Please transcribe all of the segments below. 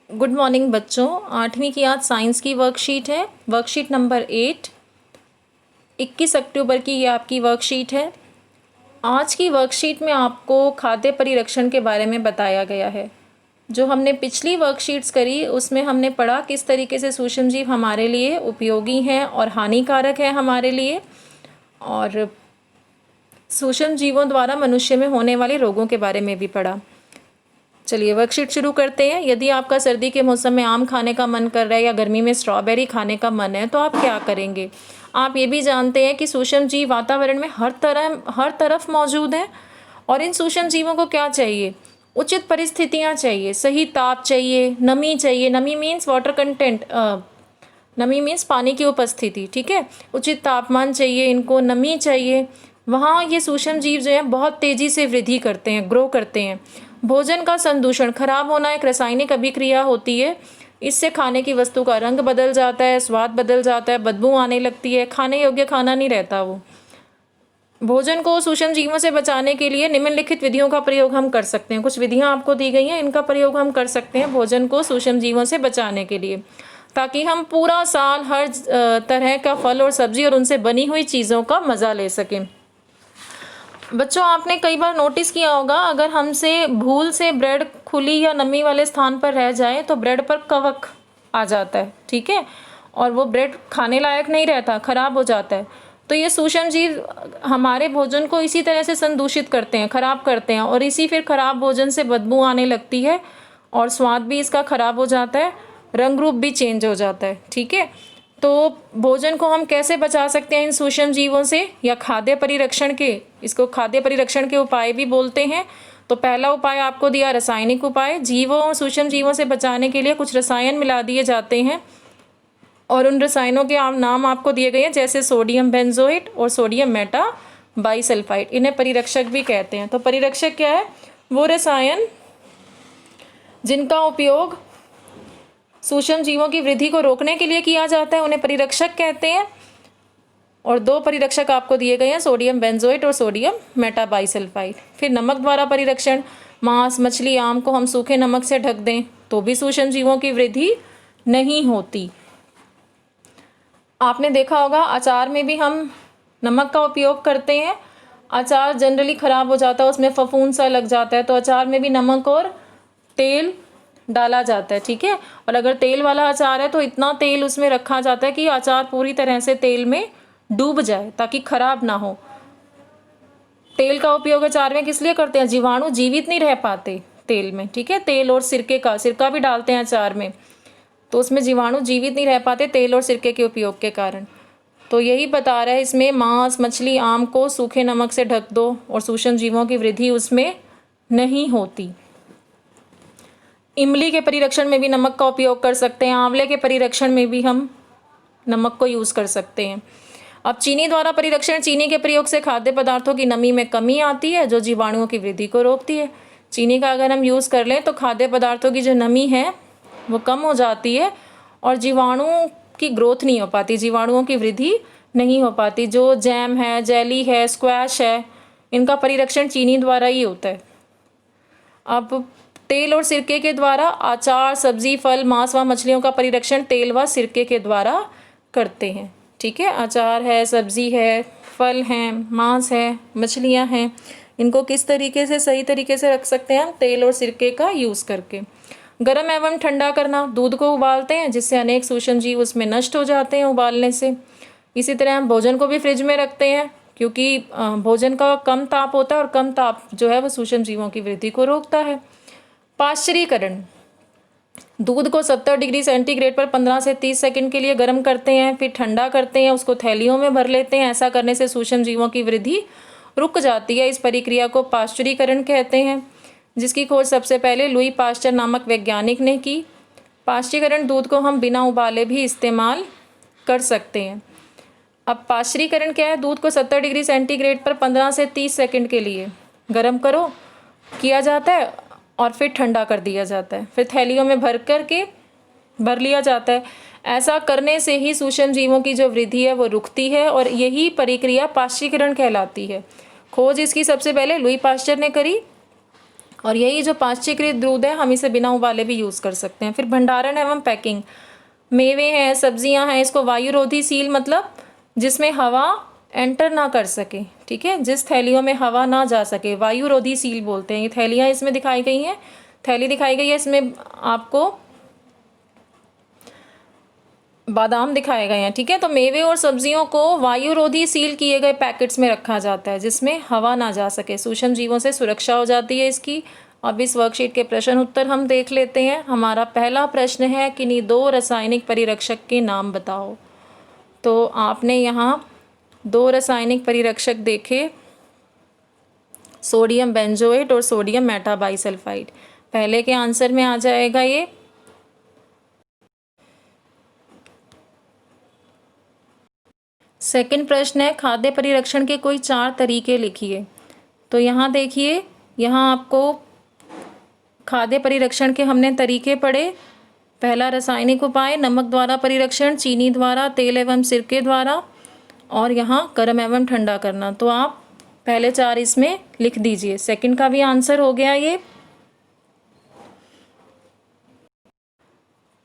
Good morning बच्चों। 8वीं की आज साइंस की वर्कशीट है, वर्कशीट नंबर 8। 21 अक्टूबर की ये आपकी वर्कशीट है। आज की वर्कशीट में आपको खाद्य परिरक्षण के बारे में बताया गया है। जो हमने पिछली वर्कशीट्स करी उसमें हमने पढ़ा किस तरीके से सूक्ष्म जीव हमारे लिए उपयोगी हैं और हानिकारक है हमारे लिए, और सूक्ष्म जीवों द्वारा मनुष्य में होने वाले रोगों के बारे में भी पढ़ा। चलिए वर्कशीट शुरू करते हैं। यदि आपका सर्दी के मौसम में आम खाने का मन कर रहा है या गर्मी में स्ट्रॉबेरी खाने का मन है तो आप क्या करेंगे। आप ये भी जानते हैं कि सूक्ष्म जीव वातावरण में हर तरफ मौजूद हैं, और इन सूक्ष्म जीवों को क्या चाहिए, उचित परिस्थितियाँ चाहिए, सही ताप चाहिए, नमी चाहिए। नमी मीन्स वाटर कंटेंट, नमी मीन्स पानी की उपस्थिति, ठीक है। उचित तापमान चाहिए, इनको नमी चाहिए। वहाँ ये सूक्ष्म जीव जो हैं बहुत तेज़ी से वृद्धि करते हैं, ग्रो करते हैं। भोजन का संदूषण, खराब होना एक रासायनिक अभिक्रिया होती है। इससे खाने की वस्तु का रंग बदल जाता है, स्वाद बदल जाता है, बदबू आने लगती है, खाने योग्य खाना नहीं रहता वो। भोजन को सूक्ष्म जीवों से बचाने के लिए निम्नलिखित विधियों का प्रयोग हम कर सकते हैं। कुछ विधियां आपको दी गई हैं, इनका प्रयोग हम कर सकते हैं भोजन को सूक्ष्म जीवों से बचाने के लिए, ताकि हम पूरा साल हर तरह का फल और सब्जी और उनसे बनी हुई चीज़ों का मज़ा ले सकें। बच्चों, आपने कई बार नोटिस किया होगा, अगर हमसे भूल से ब्रेड खुली या नमी वाले स्थान पर रह जाए तो ब्रेड पर कवक आ जाता है, ठीक है, और वो ब्रेड खाने लायक नहीं रहता, खराब हो जाता है। तो ये सूक्ष्म जीव हमारे भोजन को इसी तरह से संदूषित करते हैं, खराब करते हैं, और इसी फिर खराब भोजन से बदबू आने लगती है और स्वाद भी इसका खराब हो जाता है, रंग रूप भी चेंज हो जाता है, ठीक है। तो भोजन को हम कैसे बचा सकते हैं इन सूक्ष्म जीवों से, या खाद्य परिरक्षण के, इसको खाद्य परिरक्षण के उपाय भी बोलते हैं। तो पहला उपाय आपको दिया रासायनिक उपाय। जीवों और सूक्ष्म जीवों से बचाने के लिए कुछ रसायन मिला दिए जाते हैं, और उन रसायनों के नाम आपको दिए गए हैं, जैसे सोडियम बेंजोएट और सोडियम मेटा बाइसल्फाइड। इन्हें परिरक्षक भी कहते हैं। तो परिरक्षक क्या है, वो रसायन जिनका उपयोग सूक्ष्म जीवों की वृद्धि को रोकने के लिए किया जाता है, उन्हें परिरक्षक कहते हैं। और दो परिरक्षक आपको दिए गए हैं, सोडियम बेंजोएट और सोडियम मेटाबाइसल्फाइड। फिर नमक द्वारा परिरक्षण, मांस, मछली, आम को हम सूखे नमक से ढक दें तो भी सूक्ष्म जीवों की वृद्धि नहीं होती। आपने देखा होगा अचार में भी हम नमक का उपयोग करते हैं। अचार जनरली ख़राब हो जाता है, उसमें फफूंद सा लग जाता है, तो अचार में भी नमक और तेल डाला जाता है, ठीक है। और अगर तेल वाला अचार है तो इतना तेल उसमें रखा जाता है कि अचार पूरी तरह से तेल में डूब जाए ताकि खराब ना हो। तेल का उपयोग अचार में किस लिए करते हैं, जीवाणु जीवित नहीं रह पाते तेल में, ठीक है। तेल और सिरका भी डालते हैं अचार में, तो उसमें जीवाणु जीवित नहीं रह पाते तेल और सिरके के उपयोग के कारण। तो यही बता रहा है इसमें, मांस, मछली, आम को सूखे नमक से ढक दो और सूक्ष्म जीवों की वृद्धि उसमें नहीं होती। इमली के परिरक्षण में भी नमक का उपयोग कर सकते हैं। आंवले के परिरक्षण में भी हम नमक को यूज़ कर सकते हैं। अब चीनी द्वारा परिरक्षण, चीनी के प्रयोग से खाद्य पदार्थों की नमी में कमी आती है जो जीवाणुओं की वृद्धि को रोकती है। चीनी का अगर हम यूज़ कर लें तो खाद्य पदार्थों की जो नमी है वो कम हो जाती है और जीवाणुओं की ग्रोथ नहीं हो पाती, जीवाणुओं की वृद्धि नहीं हो पाती। जो जैम है, जेली है, स्क्वैश है, इनका परिरक्षण चीनी द्वारा ही होता है। अब तेल और सिरके के द्वारा अचार, सब्जी, फल, मांस व मछलियों का परिरक्षण तेल व सिरके के द्वारा करते हैं, ठीक है। अचार है, सब्जी है, फल हैं, मांस है, मछलियां हैं, इनको किस तरीके से सही तरीके से रख सकते हैं हम, तेल और सिरके का यूज़ करके। गर्म एवं ठंडा करना, दूध को उबालते हैं जिससे अनेक सूक्ष्म जीव उसमें नष्ट हो जाते हैं उबालने से। इसी तरह हम भोजन को भी फ्रिज में रखते हैं क्योंकि भोजन का कम ताप होता है और कम ताप जो है वो सूक्ष्म जीवों की वृद्धि को रोकता है। पाश्चरीकरण, दूध को 70 डिग्री सेंटीग्रेड पर 15 से 30 सेकंड के लिए गर्म करते हैं, फिर ठंडा करते हैं, उसको थैलियों में भर लेते हैं। ऐसा करने से सूक्ष्म जीवों की वृद्धि रुक जाती है। इस प्रक्रिया को पाश्चरीकरण कहते हैं, जिसकी खोज सबसे पहले लुई पाश्चर नामक वैज्ञानिक ने की। पाश्चरीकरण दूध को हम बिना उबाले भी इस्तेमाल कर सकते हैं। अब पाश्चरीकरण क्या है, दूध को 70 डिग्री सेंटीग्रेड पर 15 से 30 सेकंड के लिए गर्म किया जाता है और फिर ठंडा कर दिया जाता है, फिर थैलियों में भर लिया जाता है। ऐसा करने से ही सूक्ष्म जीवों की जो वृद्धि है वो रुकती है और यही प्रक्रिया पाश्चरीकरण कहलाती है। खोज इसकी सबसे पहले लुई पाश्चर ने करी और यही जो पाश्चीकृत दूध है हम इसे बिना उबाले भी यूज़ कर सकते हैं। फिर भंडारण एवं पैकिंग, मेवे हैं, सब्जियां हैं, इसको वायुरोधी सील मतलब जिसमें हवा एंटर ना कर सके, ठीक है, जिस थैलियों में हवा ना जा सके, वायुरोधी सील बोलते हैं। ये थैलियाँ इसमें दिखाई गई हैं, थैली दिखाई गई है, इसमें आपको बादाम दिखाए गए हैं, ठीक है। तो मेवे और सब्जियों को वायुरोधी सील किए गए पैकेट्स में रखा जाता है जिसमें हवा ना जा सके, सूक्ष्म जीवों से सुरक्षा हो जाती है इसकी। अब इस वर्कशीट के प्रश्न उत्तर हम देख लेते हैं। हमारा पहला प्रश्न है किन्हीं 2 रासायनिक परिरक्षक के नाम बताओ। तो आपने यहाँ 2 रासायनिक परिरक्षक देखे, सोडियम बेंजोएट और सोडियम मेटाबाइसल्फाइड। पहले के आंसर में आ जाएगा ये। सेकंड प्रश्न है खाद्य परिरक्षण के कोई 4 तरीके लिखिए। तो यहाँ देखिए, यहाँ आपको खाद्य परिरक्षण के हमने तरीके पढ़े। पहला रासायनिक उपाय नमक द्वारा परिरक्षण, चीनी द्वारा, तेल एवं सिरके द्वारा, और यहाँ गर्म एवं ठंडा करना। तो आप पहले 4 इसमें लिख दीजिए। सेकंड का भी आंसर हो गया ये।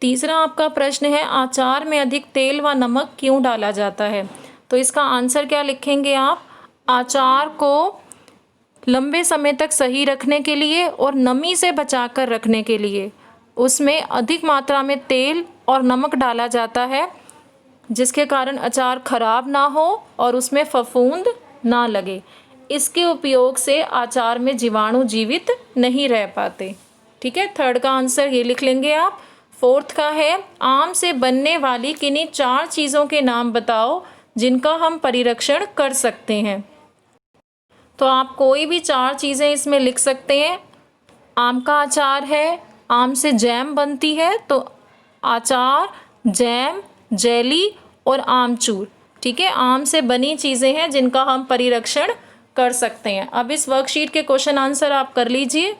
तीसरा आपका प्रश्न है अचार में अधिक तेल व नमक क्यों डाला जाता है। तो इसका आंसर क्या लिखेंगे आप, अचार को लंबे समय तक सही रखने के लिए और नमी से बचाकर रखने के लिए उसमें अधिक मात्रा में तेल और नमक डाला जाता है, जिसके कारण अचार खराब ना हो और उसमें फफूंद ना लगे। इसके उपयोग से अचार में जीवाणु जीवित नहीं रह पाते, ठीक है। थर्ड का आंसर ये लिख लेंगे आप। फोर्थ का है आम से बनने वाली किन्हीं 4 चीज़ों के नाम बताओ जिनका हम परिरक्षण कर सकते हैं। तो आप कोई भी 4 चीज़ें इसमें लिख सकते हैं। आम का अचार है, आम से जैम बनती है, तो अचार, जैम, जेली और आमचूर, ठीक है, आम से बनी चीज़ें हैं जिनका हम परिरक्षण कर सकते हैं। अब इस वर्कशीट के क्वेश्चन आंसर आप कर लीजिए।